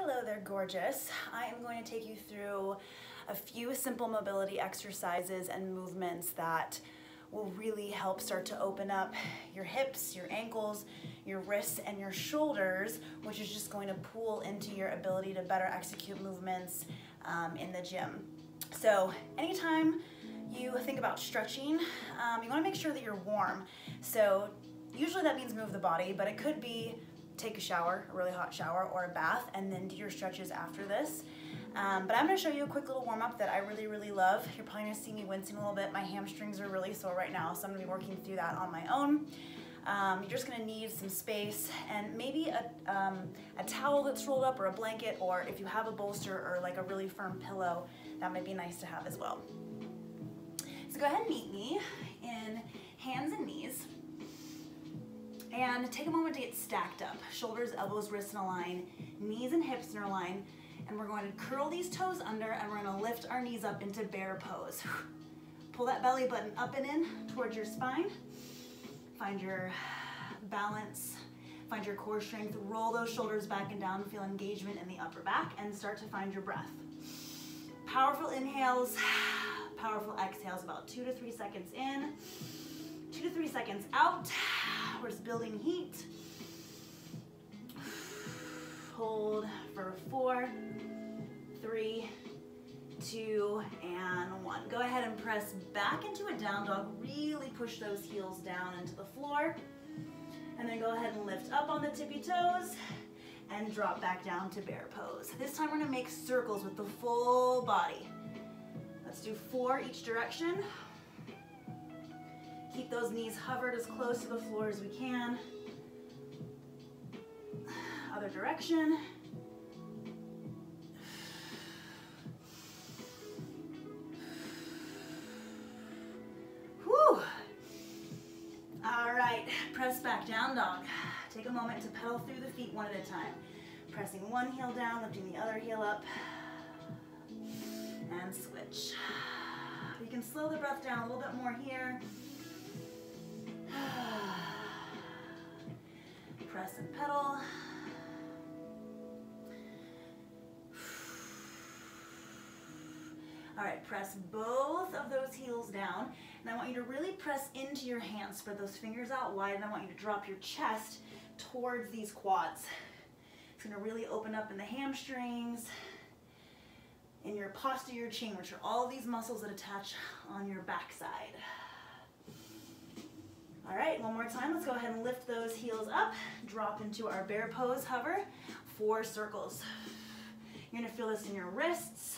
Hello there, gorgeous. I am going to take you through a few simple mobility exercises and movements that will really help start to open up your hips, your ankles, your wrists, and your shoulders, which is just going to pool into your ability to better execute movements in the gym. So anytime you think about stretching, you want to make sure that you're warm. So usually that means move the body, but it could be take a shower, a really hot shower, or a bath, and then do your stretches after this. But I'm gonna show you a quick little warm up that I really love. You're probably gonna see me wincing a little bit. My hamstrings are really sore right now, so I'm gonna be working through that on my own. You're just gonna need some space and maybe a towel that's rolled up, or a blanket, or if you have a bolster or like a really firm pillow, that might be nice to have as well. So go ahead and meet me in hands and knees. And take a moment to get stacked up. Shoulders, elbows, wrists in a line, knees and hips in a line. And we're going to curl these toes under, and we're gonna lift our knees up into bear pose. Pull that belly button up and in towards your spine. Find your balance, find your core strength. Roll those shoulders back and down, feel engagement in the upper back, and start to find your breath. Powerful inhales, powerful exhales, about 2 to 3 seconds in, 2 to 3 seconds out. We're just building heat. Hold for 4, 3, 2, and 1. Go ahead and press back into a down dog. Really push those heels down into the floor. And then go ahead and lift up on the tippy toes and drop back down to bear pose. This time we're gonna make circles with the full body. Let's do 4 each direction. Keep those knees hovered as close to the floor as we can. Other direction. Whew. All right, press back, down dog. Take a moment to pedal through the feet one at a time. Pressing one heel down, lifting the other heel up, and switch. You can slow the breath down a little bit more here. Press and pedal. All right, press both of those heels down, and I want you to really press into your hands. Spread those fingers out wide, and I want you to drop your chest towards these quads. It's gonna really open up in the hamstrings, in your posterior chain, which are all of these muscles that attach on your backside. All right, one more time. Let's go ahead and lift those heels up, drop into our bear pose, hover, 4 circles. You're gonna feel this in your wrists.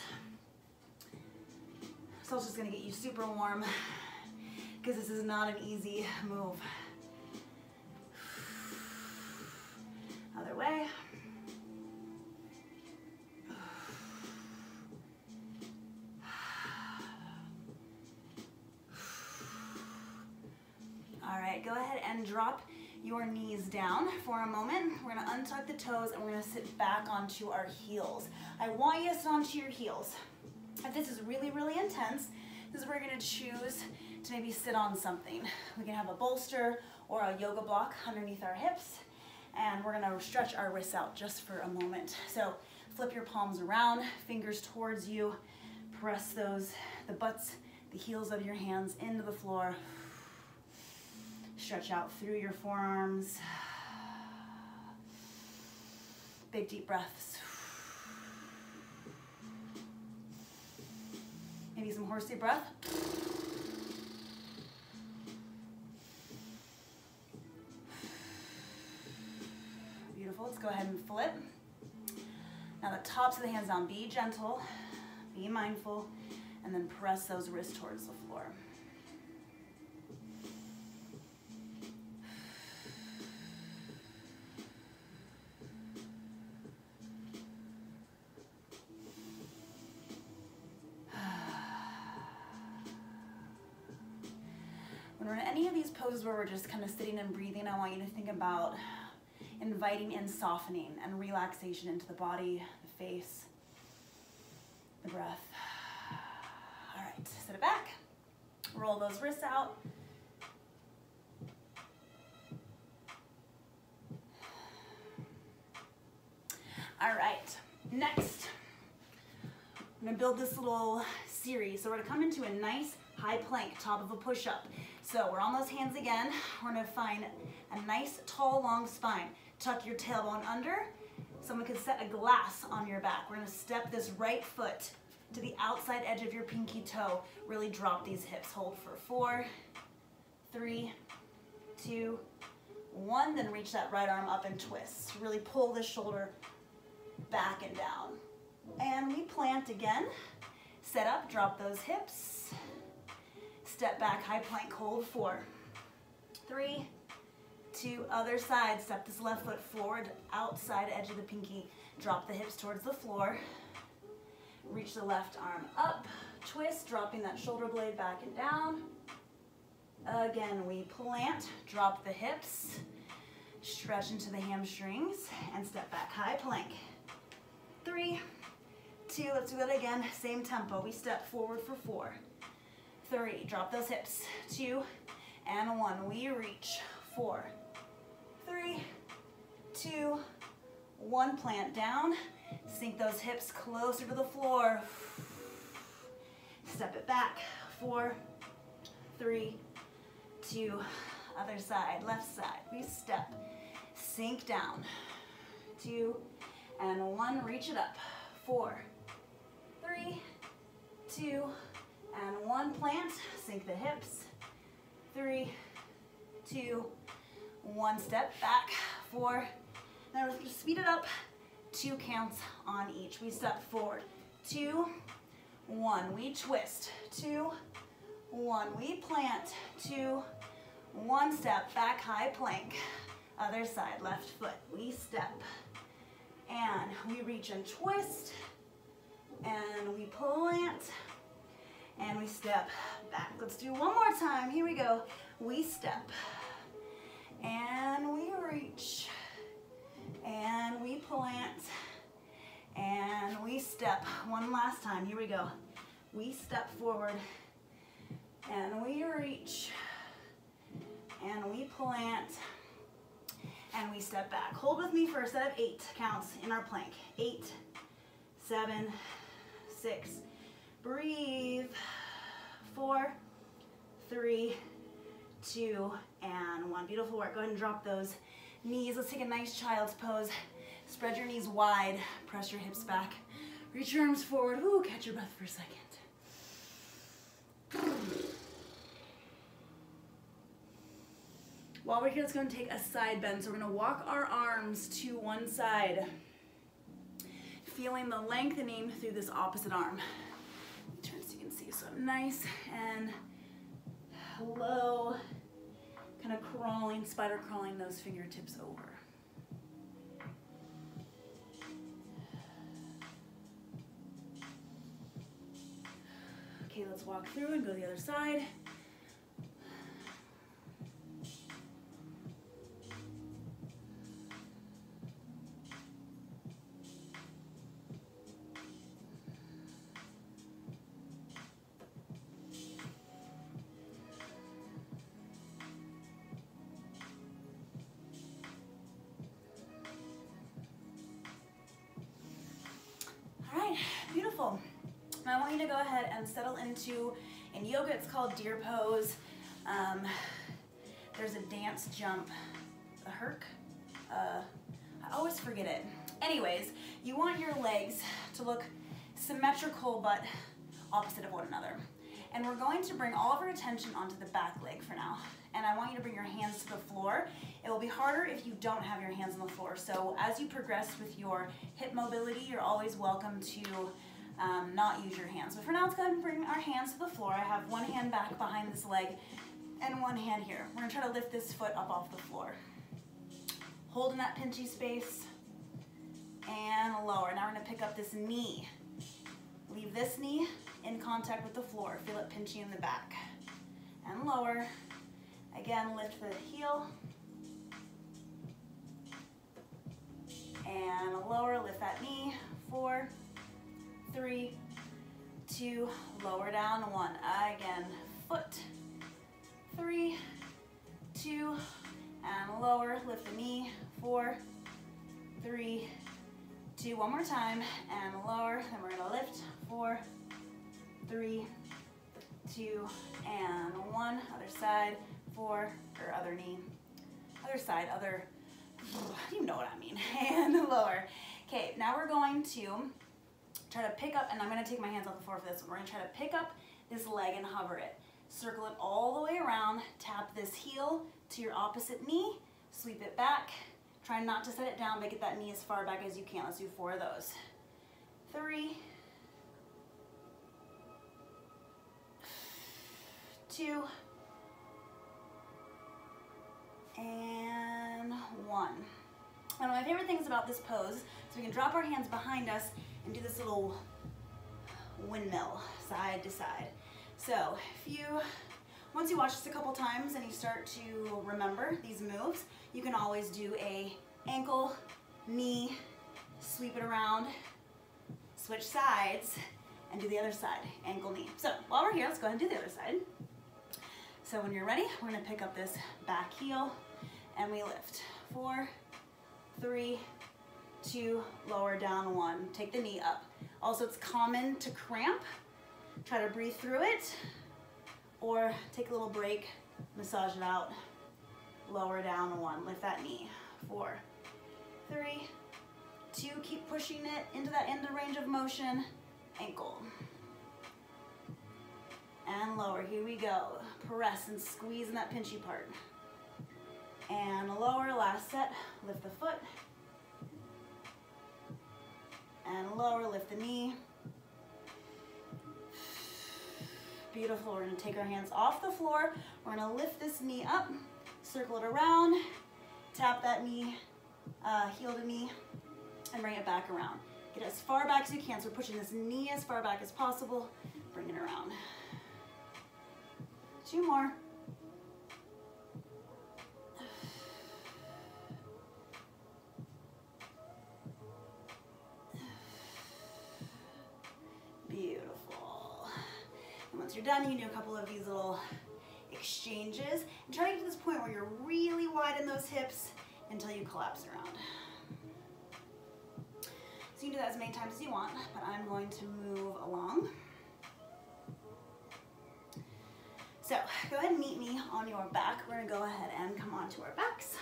So it's just gonna get you super warm because this is not an easy move. Other way. All right, go ahead and drop your knees down for a moment. We're gonna untuck the toes and we're gonna sit back onto our heels. I want you to sit onto your heels. If this is really intense, this is where you're gonna choose to maybe sit on something. We can have a bolster or a yoga block underneath our hips, and we're gonna stretch our wrists out just for a moment. So flip your palms around, fingers towards you, press the butts, the heels of your hands into the floor. Stretch out through your forearms. Big deep breaths. Maybe some horsey breath. Beautiful, let's go ahead and flip. Now the tops of the hands down, be gentle, be mindful, and then press those wrists towards the floor. When we're in any of these poses where we're just kind of sitting and breathing, I want you to think about inviting in softening and relaxation into the body, the face, the breath. All right, sit it back. Roll those wrists out. All right, Next, I'm gonna build this little series. So we're gonna come into a nice high plank, top of a push-up. So we're on those hands again. We're gonna find a nice, tall, long spine. Tuck your tailbone under. Someone could set a glass on your back. We're gonna step this right foot to the outside edge of your pinky toe. Really drop these hips. Hold for 4, 3, 2, 1. Then reach that right arm up and twist. Really pull the shoulder back and down. And we plant again. Set up, drop those hips. Step back, high plank, hold 4, 3, 2, other side. Step this left foot forward, outside edge of the pinky. Drop the hips towards the floor. Reach the left arm up, twist, dropping that shoulder blade back and down. Again, we plant, drop the hips, stretch into the hamstrings, and step back, high plank. 3, 2, let's do that again, same tempo. We step forward for 4, 3, drop those hips, 2, and 1. We reach, 4, 3, 2, 1, plant down. Sink those hips closer to the floor. Step it back, 4, 3, 2, other side, left side. We step, sink down, 2, and 1, reach it up, 4, 3, 2, and 1, plant, sink the hips, 3, 2, 1, step back, 4, now we're just speed it up, 2 counts on each. We step forward, 2, 1, we twist, 2, 1, we plant, 2, 1, step back, high plank, other side, left foot, we step, and we reach and twist, and we plant, and we step back. Let's do one more time, here we go. We step, and we reach, and we plant, and we step. One last time, here we go. We step forward, and we reach, and we plant, and we step back. Hold with me for a set of 8 counts in our plank. 8, 7, 6, breathe, 4, 3, 2, and 1. Beautiful work. Go ahead and drop those knees. Let's take a nice child's pose. Spread your knees wide. Press your hips back. Reach your arms forward. Ooh, catch your breath for a second. While we're here, let's go and take a side bend. So we're going to walk our arms to one side, feeling the lengthening through this opposite arm. Turn so you can see. So nice and low, kind of crawling, spider crawling those fingertips over. Okay, let's walk through and go to the other side. Beautiful. Now I want you to go ahead and settle into, in yoga it's called deer pose. There's a dance jump, a herk. I always forget it. Anyways, you want your legs to look symmetrical but opposite of one another. And we're going to bring all of our attention onto the back leg for now. And I want you to bring your hands to the floor. It will be harder if you don't have your hands on the floor. So as you progress with your hip mobility, you're always welcome to not use your hands. But for now, let's go ahead and bring our hands to the floor. I have one hand back behind this leg and one hand here. We're gonna try to lift this foot up off the floor. Hold in that pinchy space and lower. Now we're gonna pick up this knee. Leave this knee in contact with the floor. Feel it pinchy in the back. And lower. Again, lift the heel. And lower, lift that knee. 4, 3, 2, lower down, 1. Again, foot. 3, 2, and lower, lift the knee. 4, 3, 2, one more time, and lower. Then we're gonna lift. 4, 3, 2, and 1. Other side. 4, or other knee. Other side, other, you know what I mean. And lower. Okay, now we're going to try to pick up, and I'm gonna take my hands off the floor for this one. We're gonna try to pick up this leg and hover it. Circle it all the way around. Tap this heel to your opposite knee. Sweep it back. Try not to set it down, but get that knee as far back as you can. Let's do 4 of those. 3, 2, and 1. One of my favorite things about this pose is we can drop our hands behind us and do this little windmill, side to side. So once you watch this a couple times and you start to remember these moves, you can always do a ankle, knee, sweep it around, switch sides, and do the other side, ankle, knee. So while we're here, let's go ahead and do the other side. So when you're ready, we're gonna pick up this back heel and we lift. 4, 3, 2, lower down, 1. Take the knee up. Also, it's common to cramp. Try to breathe through it, or take a little break, massage it out. Lower down, 1. Lift that knee. 4, 3, 2. Keep pushing it into that end of range of motion. Ankle. And lower. Here we go. Press and squeeze in that pinchy part. And lower. Last set. Lift the foot. And lower. Lift the knee. Beautiful. We're going to take our hands off the floor. We're going to lift this knee up, circle it around, tap that knee, heel to knee, and bring it back around. Get as far back as you can. So we're pushing this knee as far back as possible. Bring it around. 2 more. Beautiful. And once you're done, you can do a couple of these little exchanges and try to get to this point where you're really wide in those hips until you collapse around. So you can do that as many times as you want, but I'm going to move along. So go ahead and meet me on your back. We're gonna go ahead and come onto our backs.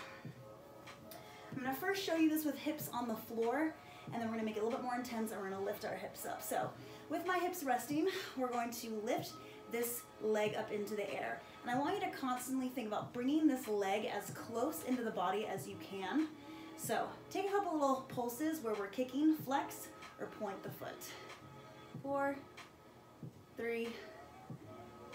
I'm gonna first show you this with hips on the floor, and then we're gonna make it a little bit more intense, and we're gonna lift our hips up. So with my hips resting, we're going to lift this leg up into the air. And I want you to constantly think about bringing this leg as close into the body as you can. So take a couple little pulses where we're kicking, flex, or point the foot. 4, 3,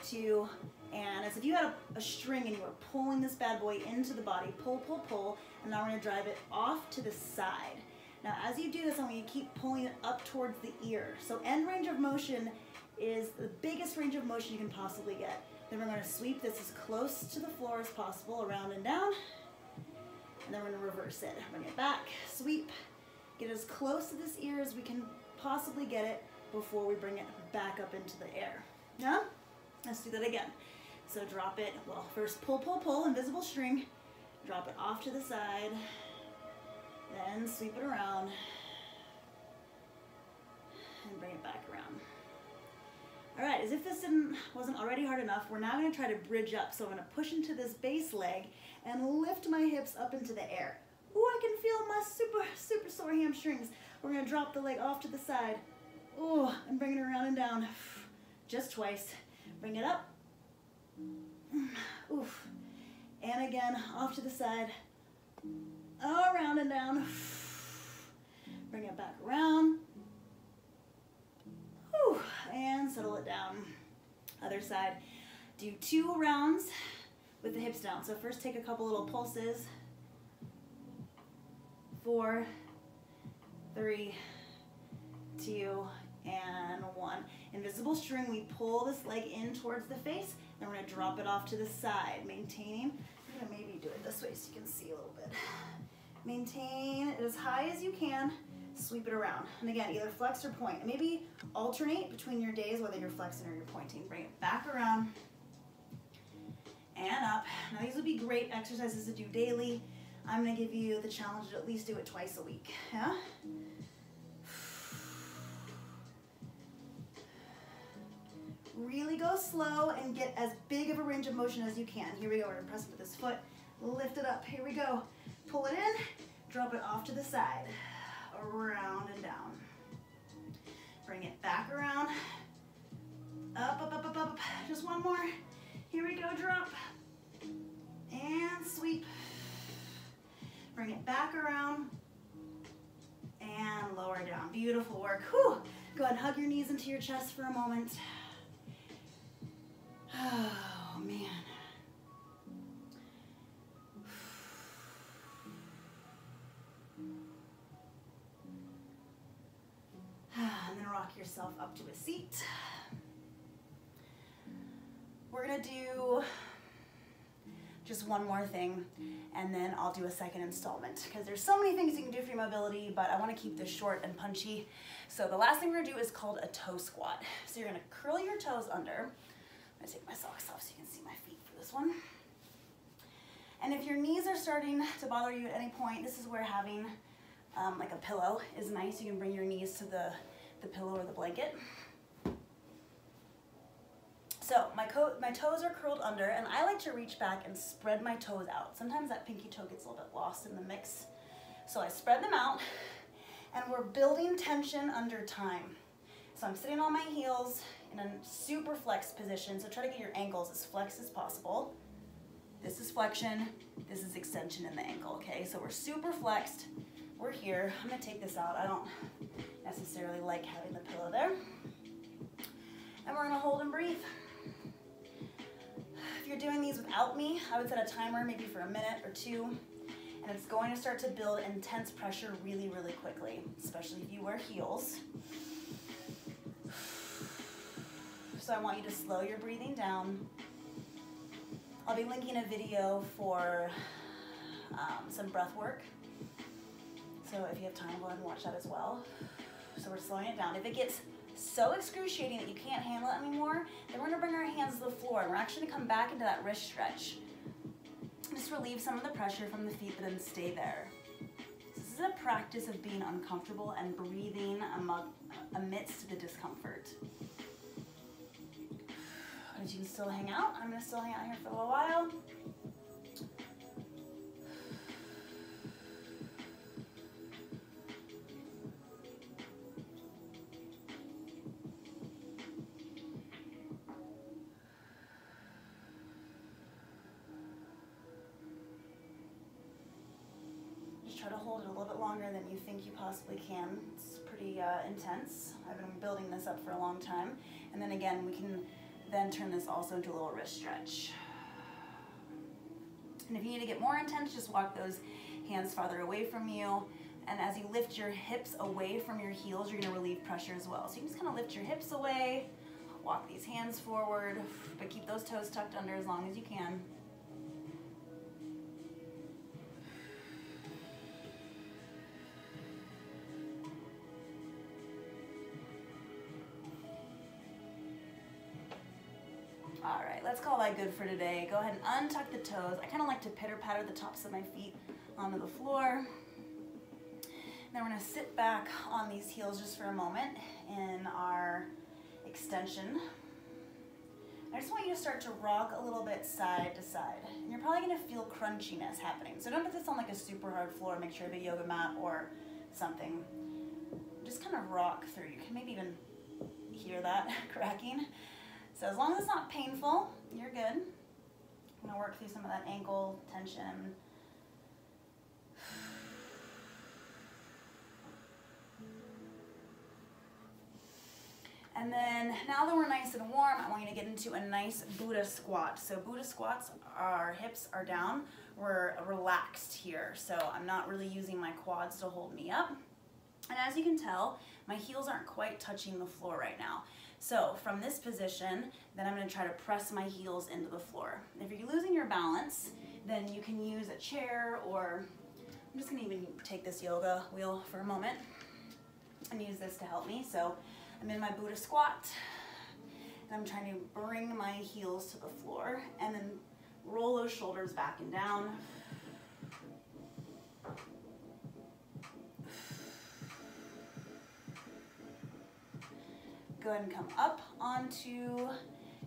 2, and as if you had a string and you were pulling this bad boy into the body, pull, pull, pull, and now we're gonna drive it off to the side. Now as you do this, I want you to keep pulling it up towards the ear. So end range of motion is the biggest range of motion you can possibly get. Then we're gonna sweep this as close to the floor as possible, around and down, and then we're gonna reverse it. Bring it back, sweep, get as close to this ear as we can possibly get it before we bring it back up into the air. Yeah? Let's do that again. So drop it, well, first pull, pull, pull, invisible string, drop it off to the side, then sweep it around, and bring it back around. All right, as if this wasn't already hard enough, we're now gonna try to bridge up. So I'm gonna push into this base leg and lift my hips up into the air. Ooh, I can feel my super sore hamstrings. We're gonna drop the leg off to the side. Ooh, and bring it around and down. Just twice. Bring it up. Oof. And again, off to the side. Around and down. Bring it back around. Whew. And settle it down. Other side. Do 2 rounds with the hips down. So first take a couple little pulses. 4, 3, 2, and 1. Invisible string, we pull this leg in towards the face, then we're gonna drop it off to the side, maintaining. I'm gonna maybe do it this way so you can see a little bit. Maintain it as high as you can, sweep it around. And again, either flex or point. And maybe alternate between your days, whether you're flexing or you're pointing. Bring it back around and up. Now these would be great exercises to do daily. I'm gonna give you the challenge to at least do it twice a week, yeah? Really go slow and get as big of a range of motion as you can. Here we go, we're gonna press with this foot, lift it up, here we go. Pull it in, drop it off to the side, around and down. Bring it back around, up, up, up, up, up, just one more. Here we go, drop, and sweep. Bring it back around, and lower down. Beautiful work. Whew. Go ahead and hug your knees into your chest for a moment. Oh, man. And then rock yourself up to a seat. We're gonna do just one more thing, and then I'll do a second installment, because there's so many things you can do for your mobility, but I wanna keep this short and punchy. So the last thing we're gonna do is called a toe squat. So you're gonna curl your toes under. I'm gonna take my socks off so you can see my feet for this one. And if your knees are starting to bother you at any point, this is where having like a pillow is nice. You can bring your knees to the pillow or the blanket. So my toes are curled under, and I like to reach back and spread my toes out. Sometimes that pinky toe gets a little bit lost in the mix. So I spread them out, and we're building tension under time. So I'm sitting on my heels in a super flexed position, so try to get your ankles as flexed as possible. This is flexion, this is extension in the ankle, okay? So we're super flexed, we're here. I'm gonna take this out. I don't necessarily like having the pillow there. And we're gonna hold and breathe. If you're doing these without me, I would set a timer maybe for a minute or two, and it's going to start to build intense pressure really, really quickly, especially if you wear heels. So I want you to slow your breathing down. I'll be linking a video for some breath work. So if you have time, go ahead and watch that as well. So we're slowing it down. If it gets so excruciating that you can't handle it anymore, then we're gonna bring our hands to the floor, and we're actually gonna come back into that wrist stretch. Just relieve some of the pressure from the feet, but then stay there. This is a practice of being uncomfortable and breathing amidst the discomfort. But you can still hang out. I'm gonna still hang out here for a little while. Try to hold it a little bit longer than you think you possibly can. It's pretty intense. I've been building this up for a long time. And then again, we can then turn this also into a little wrist stretch. And if you need to get more intense, just walk those hands farther away from you. And as you lift your hips away from your heels, you're gonna relieve pressure as well. So you can just kind of lift your hips away, walk these hands forward, but keep those toes tucked under as long as you can. All right, let's call that good for today. Go ahead and untuck the toes. I kind of like to pitter-patter the tops of my feet onto the floor. Then we're gonna sit back on these heels just for a moment in our extension. I just want you to start to rock a little bit side to side. And you're probably gonna feel crunchiness happening. So don't put this on like a super hard floor. Make sure you have a yoga mat or something. Just kind of rock through. You can maybe even hear that cracking. So as long as it's not painful, you're good. I'm gonna work through some of that ankle tension. And then now that we're nice and warm, I want you to get into a nice Buddha squat. So Buddha squats, our hips are down, we're relaxed here. So I'm not really using my quads to hold me up. And as you can tell, my heels aren't quite touching the floor right now. So from this position, then I'm gonna try to press my heels into the floor. If you're losing your balance, then you can use a chair, or I'm just gonna even take this yoga wheel for a moment and use this to help me. So I'm in my Buddha squat, and I'm trying to bring my heels to the floor and then roll those shoulders back and down. Go ahead and come up onto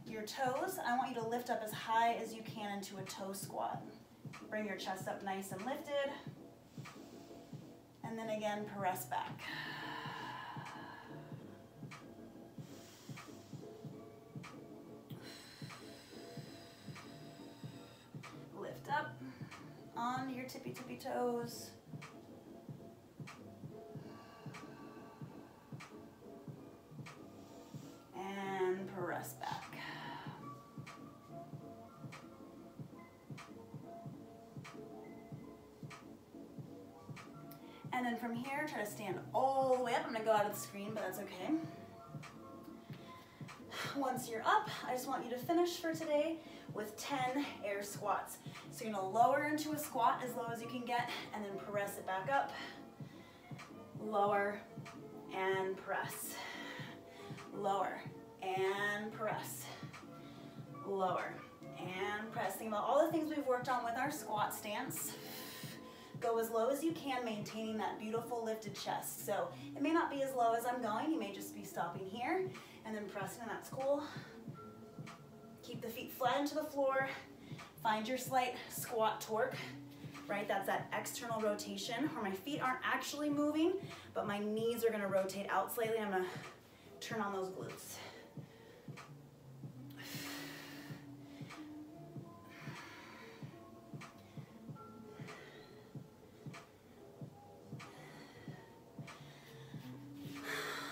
your toes. I want you to lift up as high as you can into a toe squat. Bring your chest up nice and lifted. And then again, press back. Lift up on your tippy toes. And press back. And then from here, try to stand all the way up. I'm gonna go out of the screen, but that's okay. Once you're up, I just want you to finish for today with 10 air squats. So you're gonna lower into a squat as low as you can get, and then press it back up. Lower and press. Lower and press. Lower and press. Think about all the things we've worked on with our squat stance. Go as low as you can, maintaining that beautiful lifted chest. So it may not be as low as I'm going. You may just be stopping here and then pressing, and that's cool. Keep the feet flat into the floor. Find your slight squat torque, right? That's that external rotation where my feet aren't actually moving, but my knees are gonna rotate out slightly. I'm gonna turn on those glutes.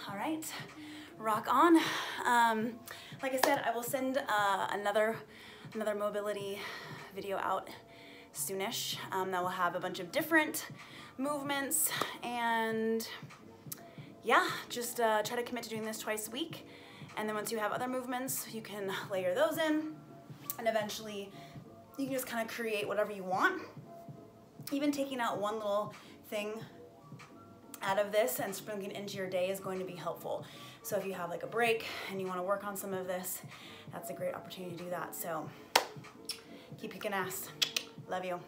All right, rock on. Like I said, I will send another mobility video out soonish that will have a bunch of different movements, and yeah, just try to commit to doing this twice a week. And then once you have other movements, you can layer those in, and eventually you can just kind of create whatever you want. Even taking out one little thing out of this and sprinkling it into your day is going to be helpful. So if you have like a break and you want to work on some of this, that's a great opportunity to do that. So keep kicking ass. Love you.